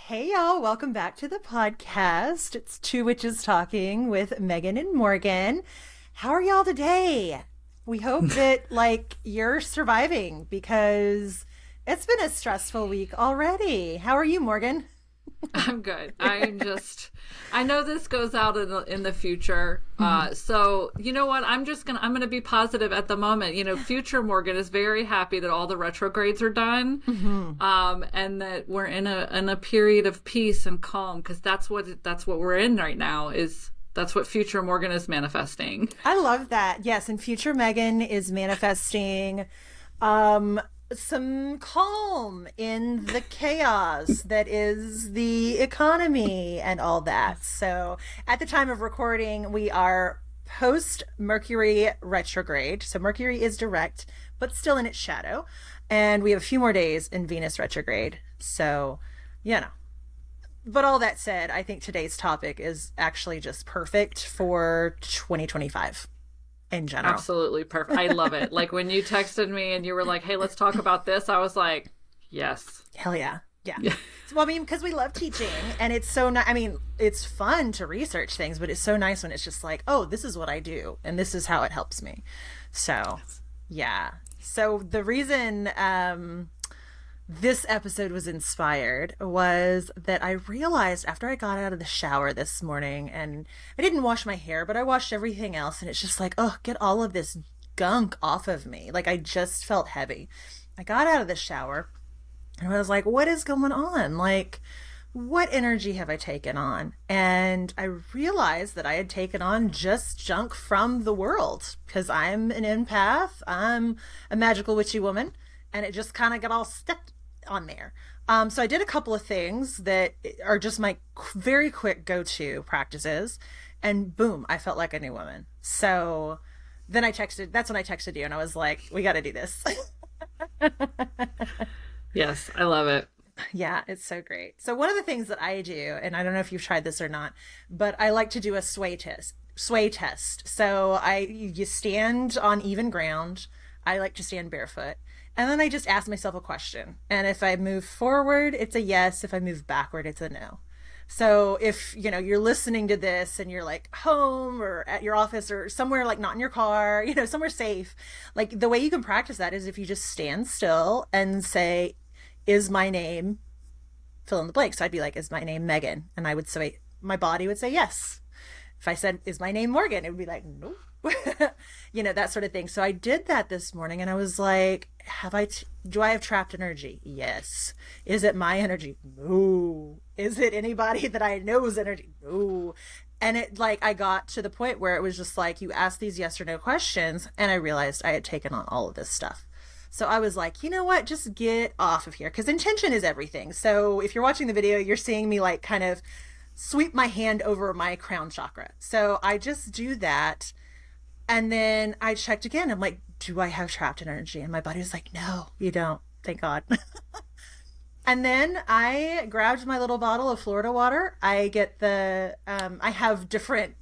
Hey y'all, welcome back to the podcast. It's Two Witches Talking with Megan and Morgan. How are y'all today? We hope that you're surviving because it's been a stressful week already. How are you, Morgan? I'm good. I know this goes out in the future. So you know what? I'm going to be positive at the moment. You know, future Morgan is very happy that all the retrogrades are done. And that we're in a period of peace and calm, because that's what we're in right now. That's what future Morgan is manifesting. I love that. Yes. And future Megan is manifesting, some calm in the chaos that is the economy and all that. So at the time of recording, we are post Mercury retrograde. So Mercury is direct, but still in its shadow. And we have a few more days in Venus retrograde. So, you know. But all that said, I think today's topic is actually just perfect for 2025. In general. Absolutely perfect. I love it. Like when you texted me and you were like, hey, let's talk about this, I was like, yes. Hell yeah. Yeah. Well, I mean, because we love teaching and it's so nice. I mean, it's fun to research things, but it's so nice when it's just like, oh, this is what I do and this is how it helps me. So, yeah. So the reason this episode was inspired was that I realized after I got out of the shower this morning, and I didn't wash my hair, but I washed everything else, and it's just like, oh, get all of this gunk off of me. Like I just felt heavy. I got out of the shower and I was like, what is going on? Like, what energy have I taken on? And I realized that I had taken on just junk from the world, because I'm an empath. I'm a magical witchy woman, and it just kind of got all stuck on there. So I did a couple of things that are just my very quick go-to practices, and boom, I felt like a new woman. So then that's when I texted you and I was like, we got to do this. Yes, I love it. Yeah, it's so great. So one of the things that I do, and I don't know if you've tried this or not, but I like to do a sway test. So you stand on even ground. I like to stand barefoot. And then I just ask myself a question. And if I move forward, it's a yes. If I move backward, it's a no. So if, you're listening to this and you're like home or at your office or somewhere, like not in your car, somewhere safe, like the way you can practice that is if you just stand still and say, is my name, fill in the blank. So I'd be like, is my name Megan? And I would say, my body would say yes. If I said, is my name Morgan? It would be like, nope. That sort of thing. So I did that this morning and I was like, do I have trapped energy? Yes. Is it my energy? No. Is it anybody that I know's energy? No. And I got to the point where it was just like, you ask these yes or no questions, and I realized I had taken on all of this stuff. So I was like, you know what? Just get off of here. 'Cause intention is everything. So if you're watching the video, you're seeing me kind of sweep my hand over my crown chakra. So I just do that. And then I checked again. I'm like, do I have trapped energy? And my body was like, no, you don't. Thank God. And then I grabbed my little bottle of Florida water. I get I have different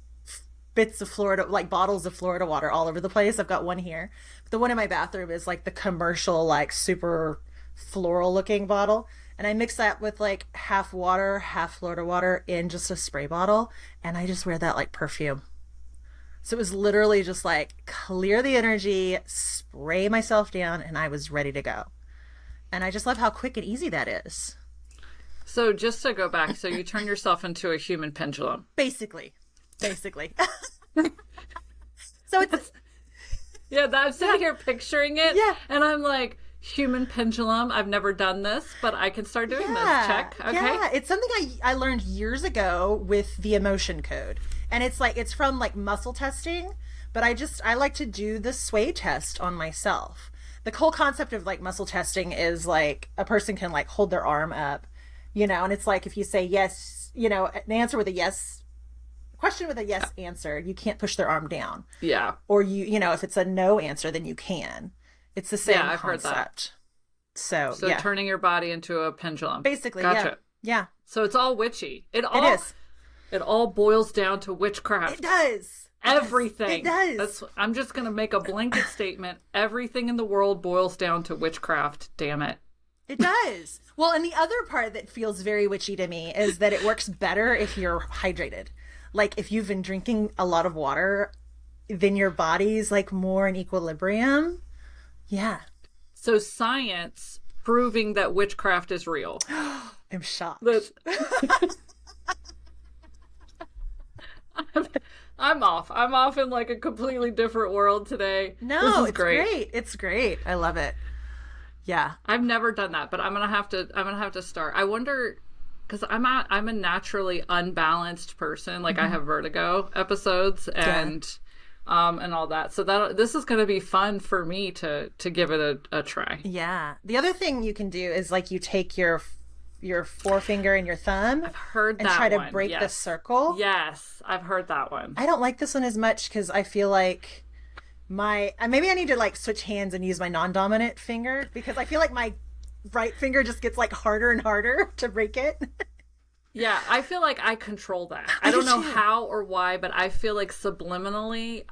bits of Florida, like bottles of Florida water all over the place. I've got one here. But the one in my bathroom is like the commercial, super floral looking bottle. And I mix that with half water, half Florida water in just a spray bottle. And I just wear that like perfume. So it was literally just clear the energy, spray myself down, and I was ready to go. And I just love how quick and easy that is. So just to go back, so you turn yourself into a human pendulum. Basically. So it's... Yeah, I'm sitting here picturing it. Yeah. And I'm like, human pendulum. I've never done this, but I can start doing this. Check. Okay. Yeah, it's something I learned years ago with the emotion code. And it's from muscle testing, but I like to do the sway test on myself. The whole concept of muscle testing is a person can hold their arm up, and it's if you say yes, an answer with a yes, question with a yes answer, you can't push their arm down. Yeah. Or if it's a no answer, then you can. It's the same concept. I've heard that. So turning your body into a pendulum. Basically, gotcha. Yeah. So it's all witchy. It is. It all boils down to witchcraft. It does. Everything. It does. I'm just going to make a blanket statement. Everything in the world boils down to witchcraft. Damn it. It does. Well, and the other part that feels very witchy to me is that it works better if you're hydrated. Like if you've been drinking a lot of water, then your body's like more in equilibrium. Yeah. So science proving that witchcraft is real. I'm shocked. I'm off. I'm off in like a completely different world today. No, this is it's great. It's great. I love it. Yeah. I've never done that, but I'm gonna have to start. I wonder, because I'm a naturally unbalanced person. Like I have vertigo episodes and all that. So this is gonna be fun for me to give it a try. Yeah. The other thing you can do is like you take your forefinger and your thumb. I've heard that and try to one. break the circle. Yes, I've heard that one. I don't like this one as much because I feel like maybe I need to like switch hands and use my non-dominant finger because I feel like my right finger just gets like harder and harder to break it. Yeah, I feel like I control that. I don't know how or why, but I feel like subliminally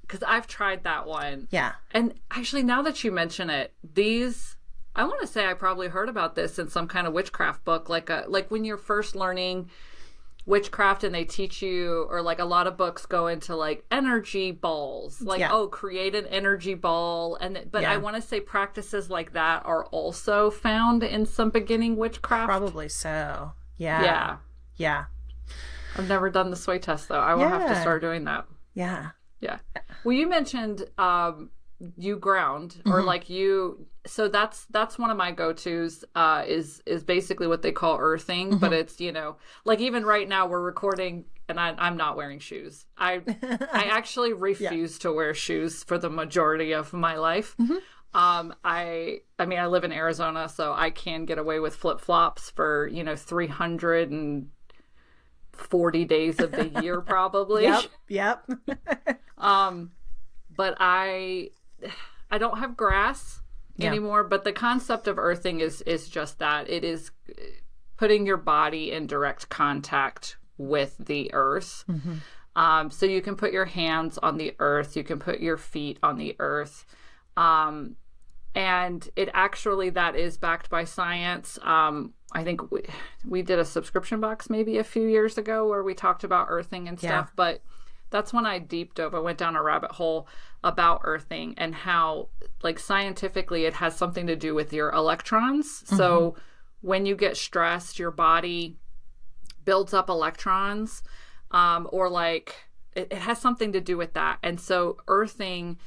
because I've tried that one. Yeah. And actually, now that you mention it, I want to say I probably heard about this in some kind of witchcraft book, like when you're first learning witchcraft and they teach you, or like a lot of books go into like energy balls, like create an energy ball, but I want to say practices like that are also found in some beginning witchcraft. Probably so. Yeah. I've never done the sway test though. I will have to start doing that. Yeah. Well, you mentioned you ground or like you. So that's one of my go-tos is basically what they call earthing, but it's, like even right now we're recording and I'm not wearing shoes. I actually refuse to wear shoes for the majority of my life. I mean, I live in Arizona, so I can get away with flip-flops for, 340 days of the year probably. Yep. But I don't have grass anymore, but the concept of earthing is just that. It is putting your body in direct contact with the earth. So you can put your hands on the earth, you can put your feet on the earth. And it actually, that is backed by science. I think we did a subscription box maybe a few years ago where we talked about earthing and stuff, but that's when I deep dove. I went down a rabbit hole about earthing and how, like, scientifically it has something to do with your electrons. So when you get stressed, your body builds up electrons, or like it has something to do with that. And so earthing,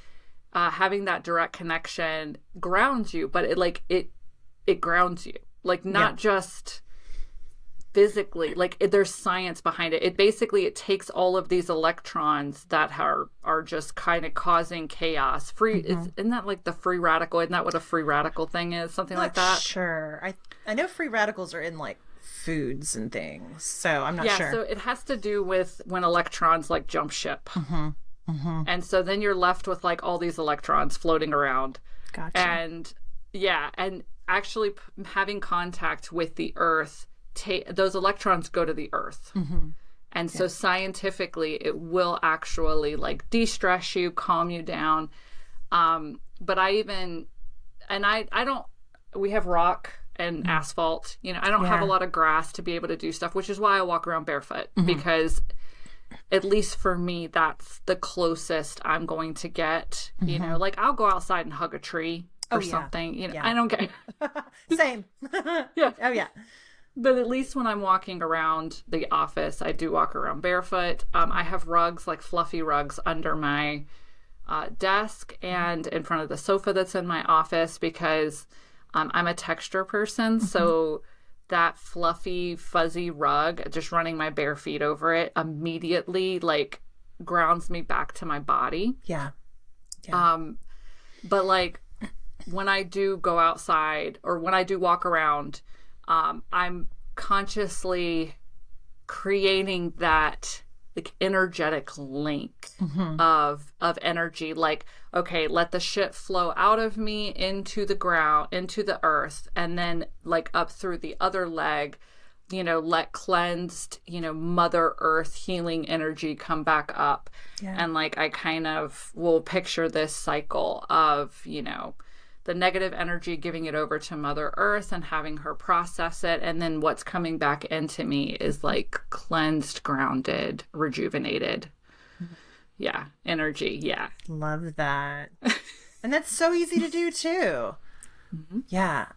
having that direct connection grounds you, but it grounds you, like not just physically, like there's science behind it. It takes all of these electrons that are just kind of causing chaos. Isn't that like the free radical? Isn't that what a free radical thing is? Something like that? Sure. I know free radicals are in like foods and things, so I'm not sure. Yeah, so it has to do with when electrons like jump ship. And so then you're left with like all these electrons floating around. Gotcha. And and actually having contact with the earth, those electrons go to the earth. And so scientifically it will actually like de-stress you, calm you down. But I don't, we have rock and asphalt, I don't have a lot of grass to be able to do stuff, which is why I walk around barefoot, because at least for me, that's the closest I'm going to get, like I'll go outside and hug a tree or something, I don't care. Same. Yeah. Oh yeah. But at least when I'm walking around the office, I do walk around barefoot. I have rugs, like fluffy rugs under my desk and in front of the sofa that's in my office because I'm a texture person. So that fluffy, fuzzy rug, just running my bare feet over it immediately like grounds me back to my body. Yeah. But like when I do go outside or when I do walk around, I'm consciously creating that like energetic link of energy, like, okay, let the shit flow out of me into the ground, into the earth, and then like up through the other leg, let cleansed, Mother Earth healing energy come back up. And like I kind of will picture this cycle of, the negative energy, giving it over to Mother Earth and having her process it. And then what's coming back into me is like cleansed, grounded, rejuvenated. Yeah. Energy. Yeah. Love that. And that's so easy to do too. Yeah.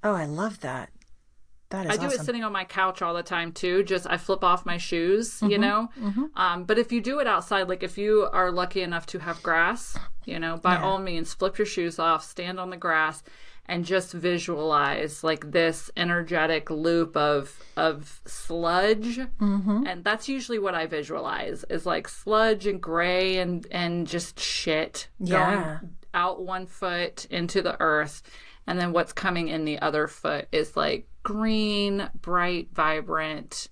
Oh, I love that. That is I do awesome. it sitting on my couch all the time too. Just I flip off my shoes, you know. But if you do it outside, like if you are lucky enough to have grass, you know, by all means, flip your shoes off, stand on the grass, and just visualize like this energetic loop of sludge. And that's usually what I visualize is like sludge and gray and just shit going out one foot into the earth. And then what's coming in the other foot is like green, bright, vibrant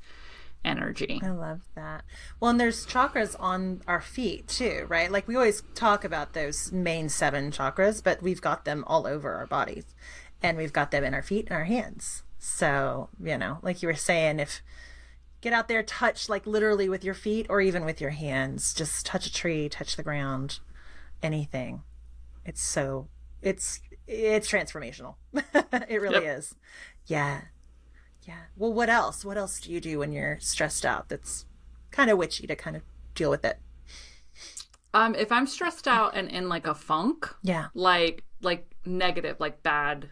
energy. I love that. Well, and there's chakras on our feet too, right? Like we always talk about those main 7 chakras, but we've got them all over our bodies and we've got them in our feet and our hands. So, you know, like you were saying, if get out there, touch like literally with your feet or even with your hands, just touch a tree, touch the ground, anything. It's transformational. It really is. Yeah. Yeah. Well, what else? What else do you do when you're stressed out that's kind of witchy to kind of deal with it? If I'm stressed out and in like a funk, like negative, like bad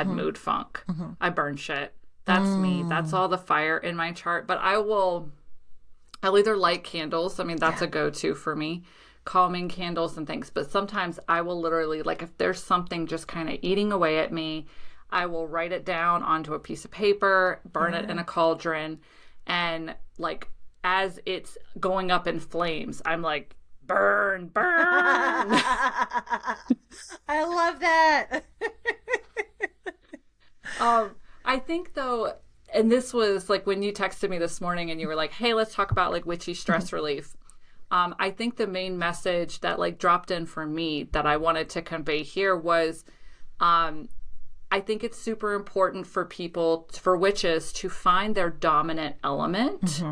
mood funk, I burn shit. That's me. That's all the fire in my chart. But I'll either light candles. I mean, that's a go-to for me. Calming candles and things, but sometimes I will literally, like if there's something just kind of eating away at me, I will write it down onto a piece of paper, burn it in a cauldron, and like as it's going up in flames, I'm like, burn, burn. I love that. I think though, and this was like when you texted me this morning and you were like, hey, let's talk about like witchy stress relief. I think the main message that like dropped in for me that I wanted to convey here was, I think it's super important for people, for witches, to find their dominant element,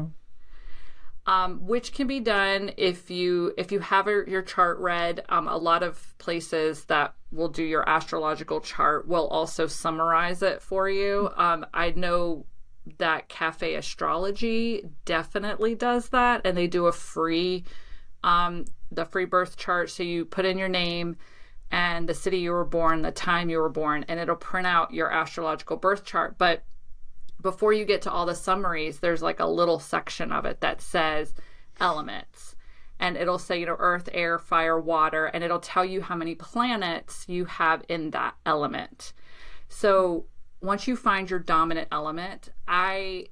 which can be done if you have your chart read. A lot of places that will do your astrological chart will also summarize it for you. I know that Cafe Astrology definitely does that, and they do a free the free birth chart. So you put in your name and the city you were born, the time you were born, and it'll print out your astrological birth chart. But before you get to all the summaries, there's like a little section of it that says elements, and it'll say, you know, earth, air, fire, water, and it'll tell you how many planets you have in that element. So once you find your dominant element, I've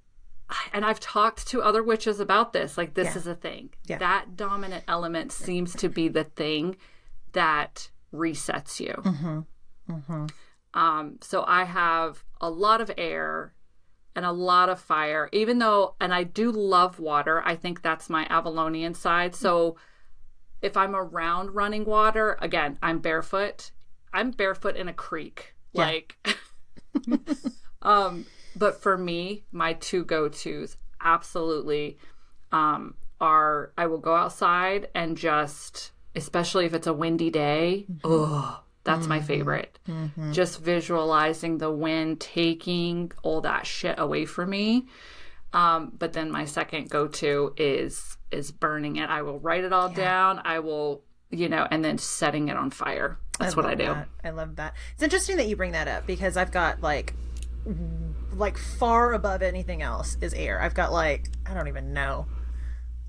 talked to other witches about this, like this is a thing. That dominant element seems to be the thing that resets you. So I have a lot of air and a lot of fire, even though, and I do love water. I think that's my Avalonian side. So if I'm around running water, again, I'm barefoot. I'm barefoot in a creek. Like, but for me, my 2 go-tos absolutely are I will go outside and just, especially if it's a windy day, that's my favorite. Just visualizing the wind taking all that shit away from me. But then my second go-to is burning it. I will write it all down. I will, you know, and then setting it on fire. That's what I do. I love that. It's interesting that you bring that up because I've got like far above anything else is air. I've got like, I don't even know,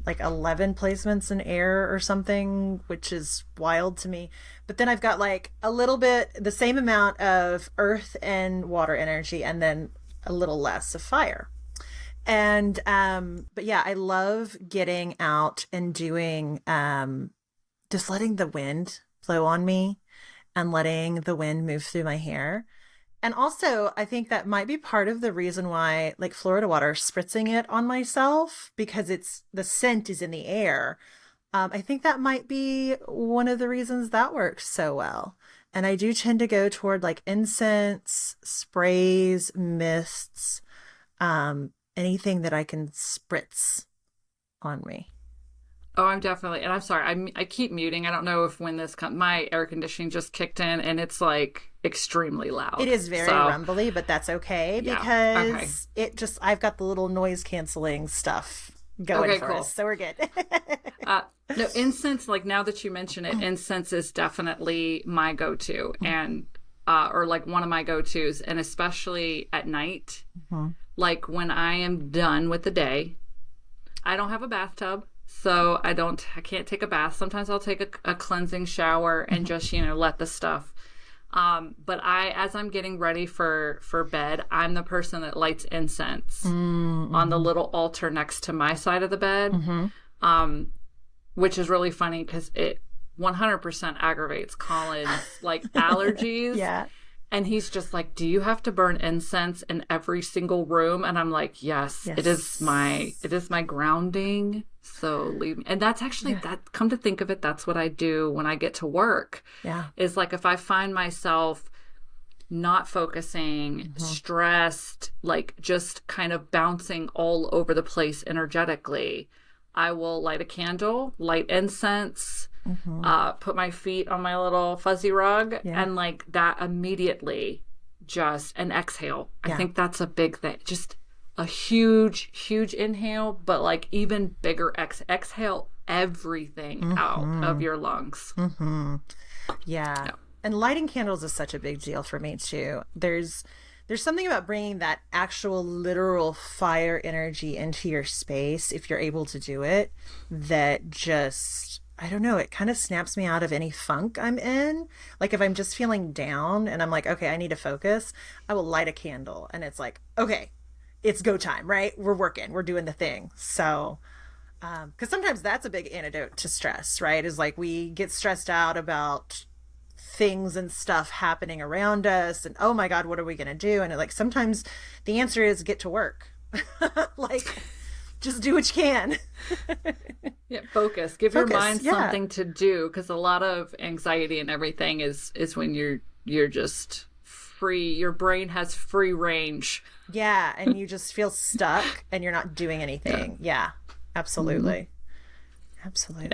like 11 placements in air or something, which is wild to me. But then I've got like a little bit, the same amount of earth and water energy, and then a little less of fire. And, but yeah, I love getting out and doing, just letting the wind flow on me and letting the wind move through my hair. And also, I think that might be part of the reason why, like Florida water, spritzing it on myself, because it's the scent is in the air. I think that might be one of the reasons that works so well. And I do tend to go toward like incense, sprays, mists, anything that I can spritz on me. Oh, I'm definitely, and I'm sorry, I keep muting. I don't know if when this comes, my air conditioning just kicked in and it's like extremely It loud. is very So, rumbly, but that's okay yeah. Okay. because I've got the little noise canceling stuff going Okay, for us. cool. So we're good. Uh, no, incense, like now that you mention it, incense is definitely my go-to and, or like one of my go-tos, and especially at night, like when I am done with the day, I don't have a bathtub. So I can't take a bath. Sometimes I'll take a cleansing shower and just, let the stuff. But as I'm getting ready for bed, I'm the person that lights incense on the little altar next to my side of the bed. Which is really funny because it 100% aggravates Colin's like allergies. Yeah. And he's just like, "Do you have to burn incense in every single room?" And I'm like, "Yes, Yes. it is my grounding. So leave me." And that's actually that. Come to think of it, that's what I do when I get to work. Yeah. Is like if I find myself not focusing, stressed, like just kind of bouncing all over the place energetically, I will light a candle, light incense, put my feet on my little fuzzy rug, and like that immediately just an exhale. I think that's a big thing. Just a huge, huge inhale, but like even bigger exhale everything out of your lungs. Yeah. And lighting candles is such a big deal for me too. There's something about bringing that actual literal fire energy into your space, if you're able to do it, that just, I don't know, it kind of snaps me out of any funk I'm in. Like if I'm just feeling down and I'm like, okay, I need to focus, I will light a candle and it's like, okay, it's go time, right? We're working, we're doing the thing. So, because sometimes that's a big antidote to stress, right? Is like we get stressed out about things and stuff happening around us and oh my god, what are we gonna do? And like sometimes the answer is get to work. Like just do what you can. Yeah, focus. Give your mind something to do, because a lot of anxiety and everything is when you're just free. Your brain has free range. Yeah, and you just feel stuck and you're not doing anything. Yeah, absolutely. Absolutely.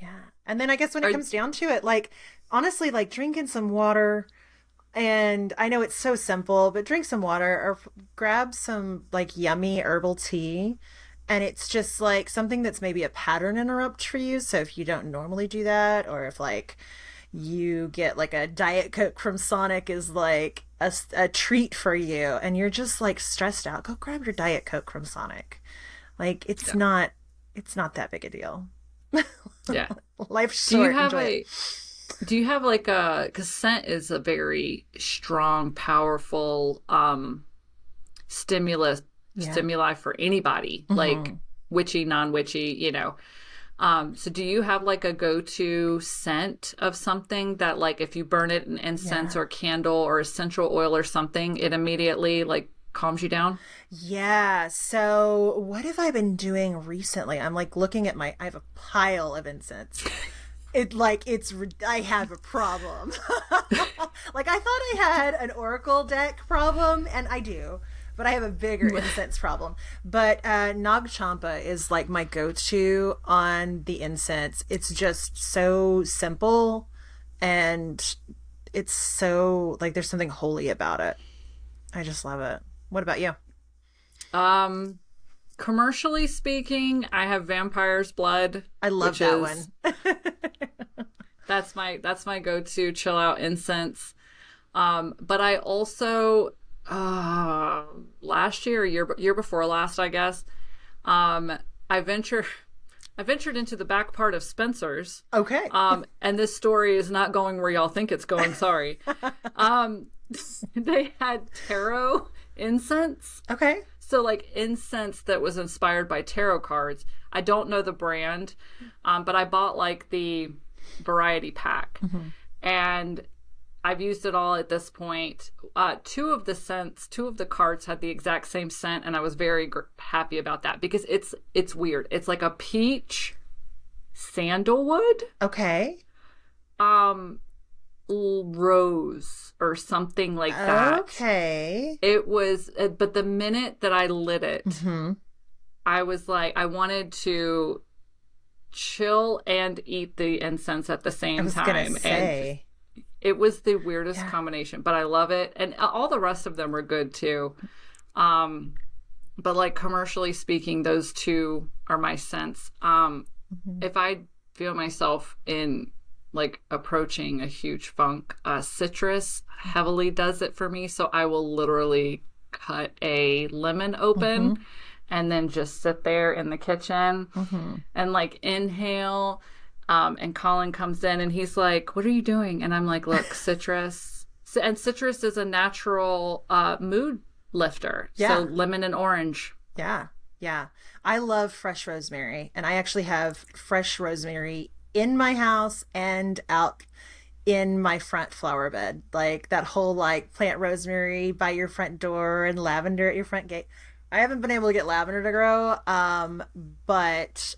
Yeah. And then I guess when it comes down to it, like honestly, like drinking some water, and I know it's so simple, but drink some water or grab some like yummy herbal tea. And it's just like something that's maybe a pattern interrupt for you. So if you don't normally do that, or if like you get like a Diet Coke from Sonic is like a treat for you and you're just like stressed out, go grab your Diet Coke from Sonic. Like it's not that big a deal. Yeah. Life's short. Do you have like because scent is a very strong, powerful stimuli for anybody, like witchy, non-witchy, so do you have like a go-to scent of something that like if you burn it in incense or candle or essential oil or something, it immediately like calms you down? Yeah. So what have I been doing recently? I'm like looking at I have a pile of incense. I have a problem. Like I thought I had an Oracle deck problem, and I do, but I have a bigger incense problem. But Nag Champa is like my go-to on the incense. It's just so simple, and it's so like there's something holy about it. I just love it. What about you? Commercially speaking, I have Vampire's Blood. I love that one. That's my go-to chill out incense. But I also last year, year before last, I guess, I ventured into the back part of Spencer's. Okay. And this story is not going where y'all think it's going. Sorry. They had tarot incense. Okay. So like incense that was inspired by tarot cards. I don't know the brand, but I bought like the variety pack, and I've used it all at this point. Two of the cards had the exact same scent, and I was very happy about that because it's weird. It's like a peach sandalwood. Okay. Rose or something like that. Okay. It was, but the minute that I lit it, I was like, I wanted to chill and eat the incense at the I same was gonna time. say. And it was the weirdest Yeah. combination, but I love it. And all the rest of them were good too. But like commercially speaking, those two are my scents. If I feel myself in like approaching a huge funk, citrus heavily does it for me. So I will literally cut a lemon open and then just sit there in the kitchen and like inhale. And Colin comes in and he's like, "What are you doing?" And I'm like, "Look, citrus." And citrus is a natural mood lifter. Yeah. So lemon and orange. Yeah. Yeah. I love fresh rosemary, and I actually have fresh rosemary in my house and out in my front flower bed. Like that whole like plant rosemary by your front door and lavender at your front gate. I haven't been able to get lavender to grow, but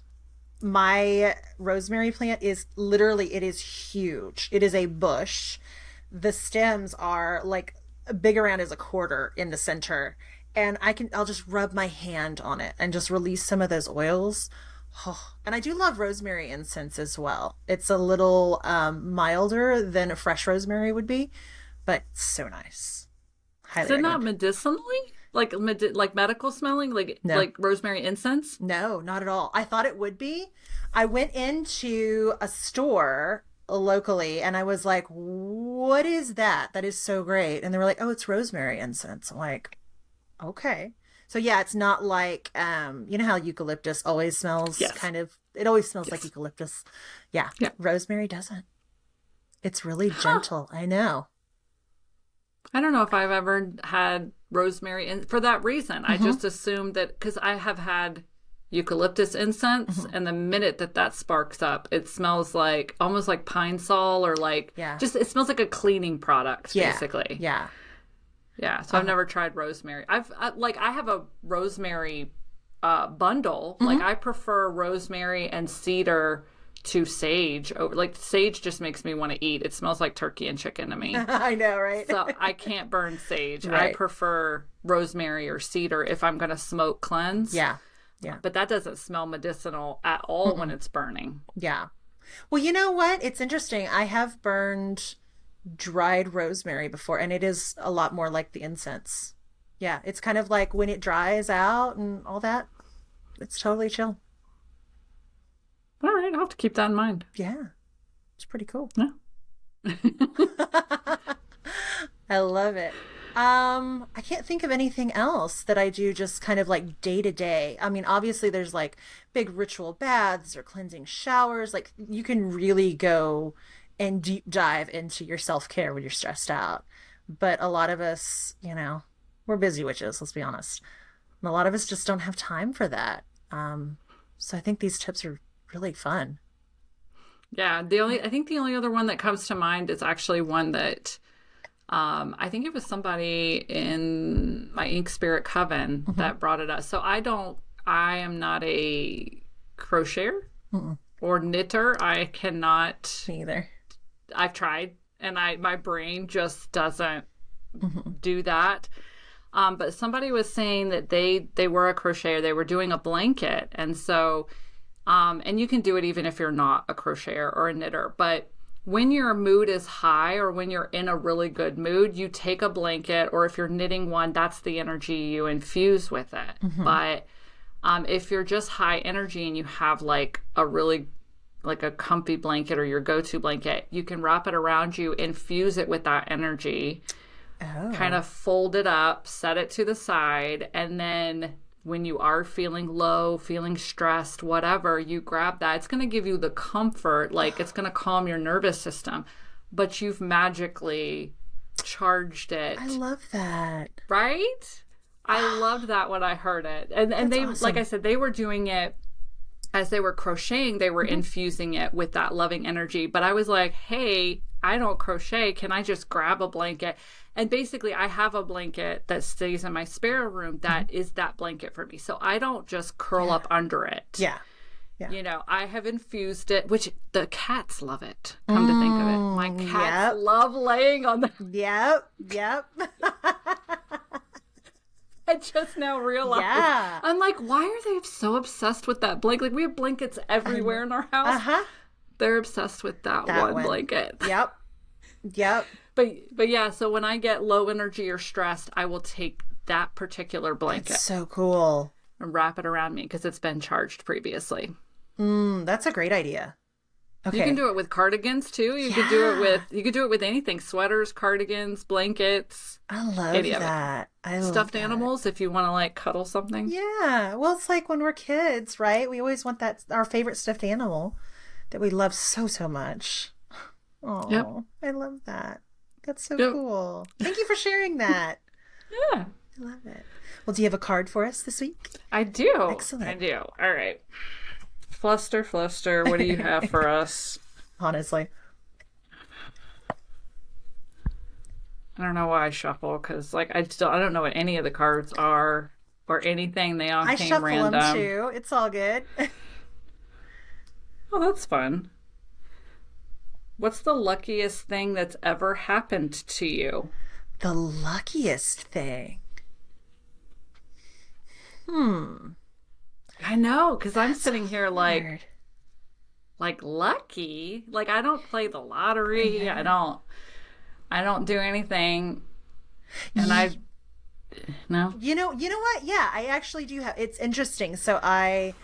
my rosemary plant is literally, it is huge. It is a bush. The stems are like big around as a quarter in the center, and I'll just rub my hand on it and just release some of those oils. Oh, and I do love rosemary incense as well. It's a little milder than a fresh rosemary would be, but so nice. Highly Is it not recommend. medicinally? Like medical smelling? No. Like rosemary incense? No, not at all. I thought it would be. I went into a store locally and I was like, "What is that? That is so great." And they were like, "Oh, it's rosemary incense." I'm like, "Okay." So yeah, it's not like you know how eucalyptus always smells Yes. kind of, it always smells like Yes. eucalyptus. Yeah. Yeah. Rosemary doesn't. It's really gentle. I know. I don't know if I've ever had rosemary for that reason. I just assumed that because I have had eucalyptus incense, and the minute that sparks up, it smells like almost like pine sol, or like Yeah. just it smells like a cleaning product, Yeah. basically. Yeah. Yeah. So I've never tried rosemary. I have a rosemary bundle. Like I prefer rosemary and cedar to sage. Like sage just makes me want to eat. It smells like turkey and chicken to me. I know, right? So I can't burn sage. I Right. prefer rosemary or cedar if I'm going to smoke cleanse. Yeah. Yeah. But that doesn't smell medicinal at all when it's burning. Yeah. Well, you know what? It's interesting. I have burned dried rosemary before, and it is a lot more like the incense. Yeah. It's kind of like when it dries out and all that, it's totally chill. All right, I'll have to keep that in mind. Yeah. It's pretty cool. Yeah. I love it. I can't think of anything else that I do just kind of like day to day. I mean, obviously there's like big ritual baths or cleansing showers. Like you can really go and deep dive into your self-care when you're stressed out. But a lot of us, you know, we're busy witches, let's be honest. And a lot of us just don't have time for that. So I think these tips are really fun. Yeah, I think the only other one that comes to mind is actually one that I think it was somebody in my Ink Spirit Coven that brought it up. So I am not a crocheter or knitter. I cannot. Me either. I've tried, and my brain just doesn't do that. But somebody was saying that they were a crocheter. They were doing a blanket, and so and you can do it even if you're not a crocheter or a knitter. But when your mood is high or when you're in a really good mood, you take a blanket, or if you're knitting one, that's the energy you infuse with it. But if you're just high energy and you have like a comfy blanket or your go-to blanket, you can wrap it around you, infuse it with that energy, kind of fold it up, set it to the side, and then when you are feeling low, feeling stressed, whatever, you grab that. It's going to give you the comfort, like it's going to calm your nervous system, but you've magically charged it. I love that. Right? I loved that when I heard it. And they, awesome. like I said, they were doing it as they were crocheting, they were infusing it with that loving energy. But I was like, hey, I don't crochet. Can I just grab a blanket? And basically, I have a blanket that stays in my spare room that is that blanket for me. So I don't just curl up under it. Yeah. Yeah. You know, I have infused it, which the cats love it, come to think of it. My cats love laying on the... Yep. Yep. I just now realized. Yeah. I'm like, why are they so obsessed with that blanket? Like, we have blankets everywhere in our house. Uh-huh. They're obsessed with that one blanket. Yep. Yep. But yeah, so when I get low energy or stressed, I will take that particular blanket. That's so cool. And wrap it around me because it's been charged previously. That's a great idea. Okay. You can do it with cardigans too. You could do it with anything: sweaters, cardigans, blankets. I love that. I love stuffed that. animals if you want to like cuddle something. Yeah. Well, it's like when we're kids, right? We always want our favorite stuffed animal that we love so much. Oh, yep. I love that. That's so cool. Thank you for sharing that. Yeah. I love it. Well, do you have a card for us this week? I do. Excellent. I do. All right. Fluster, what do you have for us? Honestly. I don't know why I shuffle, because like I don't know what any of the cards are or anything. They all came random. I shuffle them too. It's all good. Oh, that's fun. What's the luckiest thing that's ever happened to you? The luckiest thing. I know, because I'm sitting here like lucky. Like I don't play the lottery. I don't do anything. And no. You know what? Yeah, I actually do have. It's interesting. So I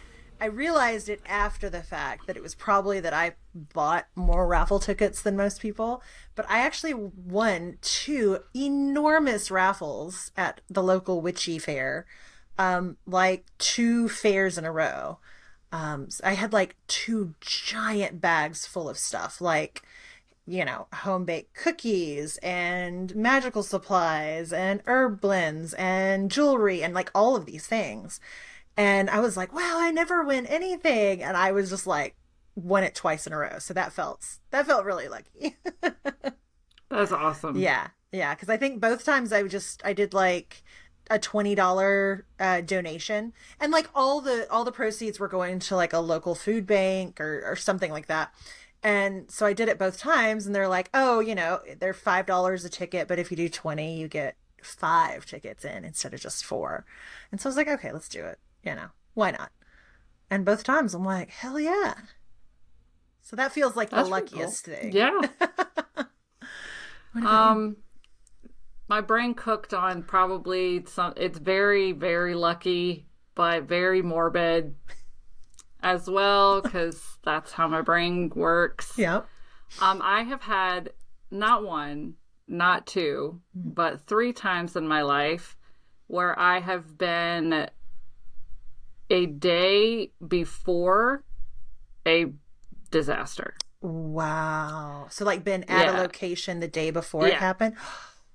realized it after the fact that it was probably that I bought more raffle tickets than most people, but I actually won 2 enormous raffles at the local Witchy fair. Like 2 fairs in a row. So I had like 2 giant bags full of stuff, like, home baked cookies and magical supplies and herb blends and jewelry and like all of these things. And I was like, wow, I never win anything. And I was just like, won it twice in a row. So that felt really lucky. That's awesome. Yeah. Yeah. Cause I think both times I did like a $20 donation, and like all the proceeds were going to like a local food bank or something like that. And so I did it both times, and they're like, oh, they're $5 a ticket, but if you do 20, you get 5 tickets in instead of just 4. And so I was like, okay, let's do it. Why not? And both times I'm like, hell yeah. So that feels like the luckiest thing. Yeah. My brain cooked on probably it's very, very lucky, but very morbid as well, because that's how my brain works. Yeah. I have had not 1, not 2, but 3 times in my life where I have been a day before a disaster. Wow. So like been at a location the day before it happened?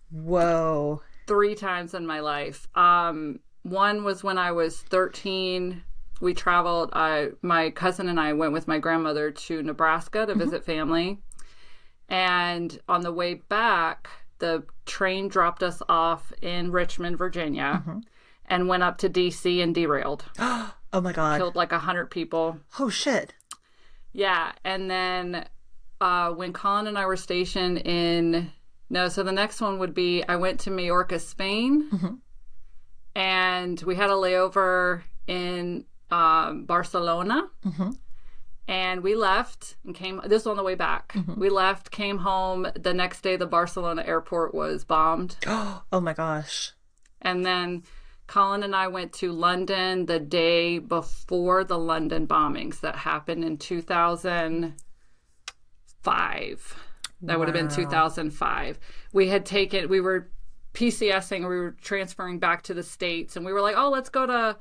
Whoa. 3 times in my life. One was when I was 13. We traveled. My cousin and I went with my grandmother to Nebraska to visit family. And on the way back, the train dropped us off in Richmond, Virginia, and went up to D.C. and derailed. Oh my God. Killed like 100 people. Oh shit. Yeah. And then when Colin and I were stationed so the next one would be I went to Majorca, Spain, and we had a layover in Barcelona, and we left and this was on the way back. We left, came home. The next day, the Barcelona airport was bombed. Oh my gosh. And then Colin and I went to London the day before the London bombings that happened in 2005. That would have been 2005. We were PCSing, we were transferring back to the States, and we were like, oh, let's go to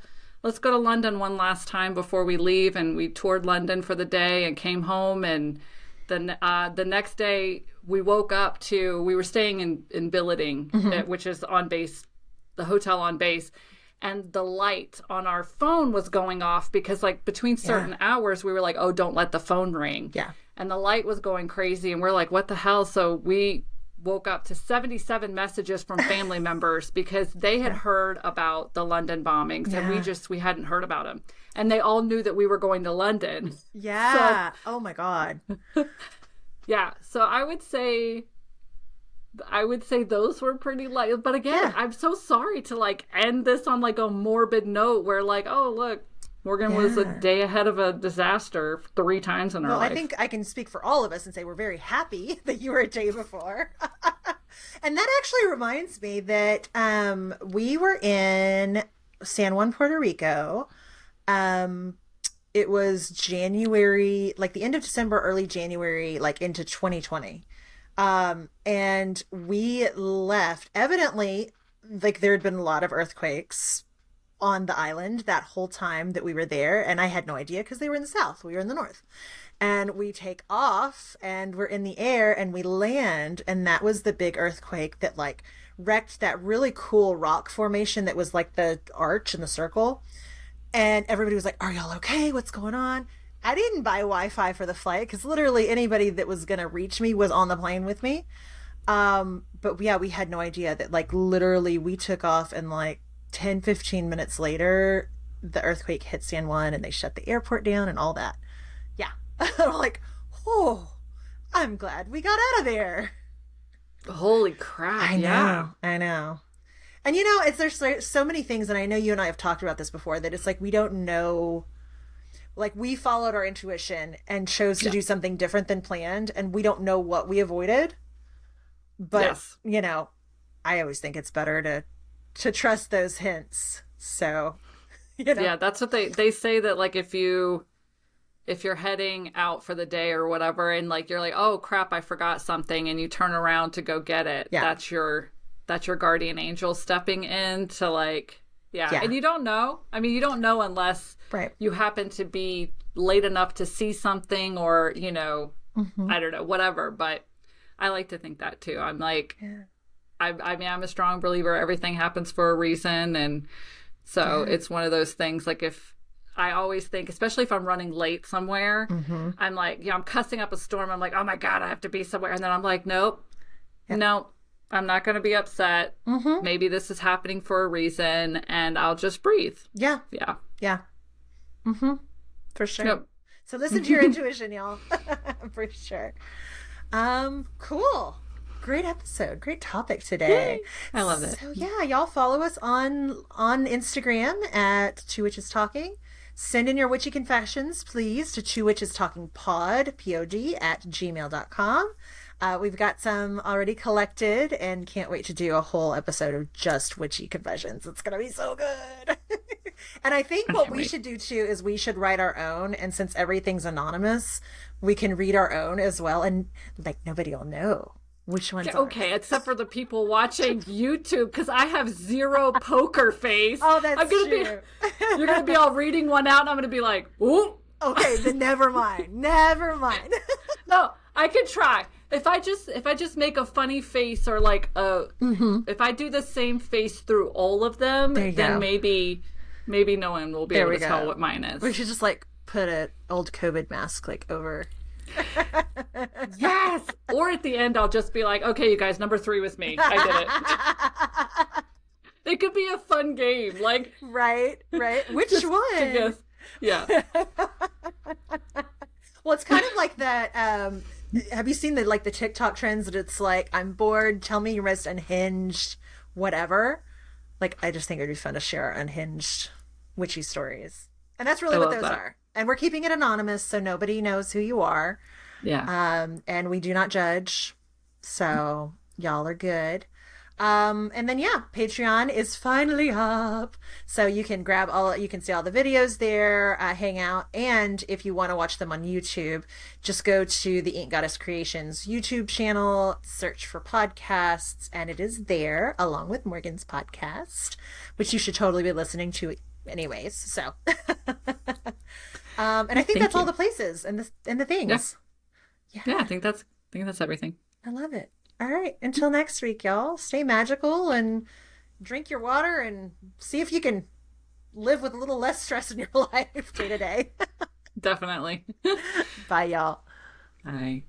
London one last time before we leave. And we toured London for the day and came home. And the next day we woke up we were staying in Billeting, which is on base, the hotel on base. And the light on our phone was going off because like between certain hours, we were like, oh, don't let the phone ring. Yeah. And the light was going crazy, and we're like, what the hell? So we woke up to 77 messages from family members because they had heard about the London bombings, and we hadn't heard about them. And they all knew that we were going to London. Yeah. So, oh my God. Yeah. So I would say I would say those were pretty light. But again, Yeah. I'm so sorry to like end this on like a morbid note where like, oh look, Morgan was a Yeah. day ahead of a disaster 3 times in her Well, I life. think I can speak for all of us and say we're very happy that you were a day before. And that actually reminds me that we were in San Juan, Puerto Rico. Um, it was January, like the end of December, early January, like into 2020. And we left. Evidently, like there had been a lot of earthquakes on the island that whole time that we were there, and I had no idea because they were in the south, we were in the north. And we take off and we're in the air and we land, and that was the big earthquake that like wrecked that really cool rock formation that was like the arch and the circle. And everybody was like, are y'all okay? What's going on? I didn't buy Wi-Fi for the flight because literally anybody that was going to reach me was on the plane with me. But yeah, we had no idea that like literally we took off and like 10, 15 minutes later, the earthquake hit San Juan and they shut the airport down and all that. Yeah. I'm like, oh, I'm glad we got out of there. Holy crap. I know. Yeah. I know. And you know, it's there's so many things, and I know you and I have talked about this before, that it's like we don't know, like we followed our intuition and chose to Yeah. do something different than planned, and we don't know what we avoided. But Yes. you know, I always think it's better to trust those hints. So, you know. Yeah, that's what they say that like if you're heading out for the day or whatever and like you're like, "Oh crap, I forgot something," and you turn around to go get it. Yeah. That's your guardian angel stepping in to like yeah. Yeah. And you don't know. I mean, you don't know unless Right. you happen to be late enough to see something or, you know, I don't know, whatever, but I like to think that too. I'm like Yeah. I mean, I'm a strong believer everything happens for a reason. And so it's one of those things like if I always think, especially if I'm running late somewhere, I'm like, I'm cussing up a storm. I'm like, oh my God, I have to be somewhere. And then I'm like, nope, nope, I'm not going to be upset. Maybe this is happening for a reason and I'll just breathe. Yeah. Yeah. Yeah. For sure. Yep. So listen to your intuition, y'all. For sure. Cool. Great episode. Great topic today. I love it. So yeah, y'all follow us on Instagram at Two Witches Talking. Send in your witchy confessions, please, to Two Witches Talking Pod, at gmail.com. We've got some already collected and can't wait to do a whole episode of just witchy confessions. It's going to be so good. And I think what we should do too is we should write our own. And since everything's anonymous, we can read our own as well. And like nobody will know which one's ours. Okay, except for the people watching YouTube, because I have zero poker face. Oh, that's I'm gonna true. You're gonna be all reading one out, and I'm gonna be like, ooh. Okay, then never mind. Never mind. No, I can try. If I just make a funny face or like if I do the same face through all of them, There you then go. maybe no one will be There able we to tell go. what mine is. We should just like put an old COVID mask like over. Yes. Or at the end, I'll just be like, okay, you guys, number 3 was me. I did it. It could be a fun game, like Right. Which just one? to guess. Yeah. Well, it's kind of like that. Have you seen the TikTok trends that it's like, I'm bored, tell me your most unhinged, whatever. Like, I just think it'd be fun to share our unhinged witchy stories. And that's really I what love those that. are. And we're keeping it anonymous so nobody knows who you are. Yeah. And we do not judge. So y'all are good. And then yeah, Patreon is finally up. So you can you can see all the videos there, hang out. And if you want to watch them on YouTube, just go to the Ink Goddess Creations YouTube channel, search for podcasts, and it is there along with Morgan's podcast, which you should totally be listening to anyways. So, and I think Thank that's all you. the places and the things. Yeah, I think that's everything. I love it. All right. Until next week, y'all. Stay magical and drink your water and see if you can live with a little less stress in your life day to day. Definitely. Bye, y'all. Bye.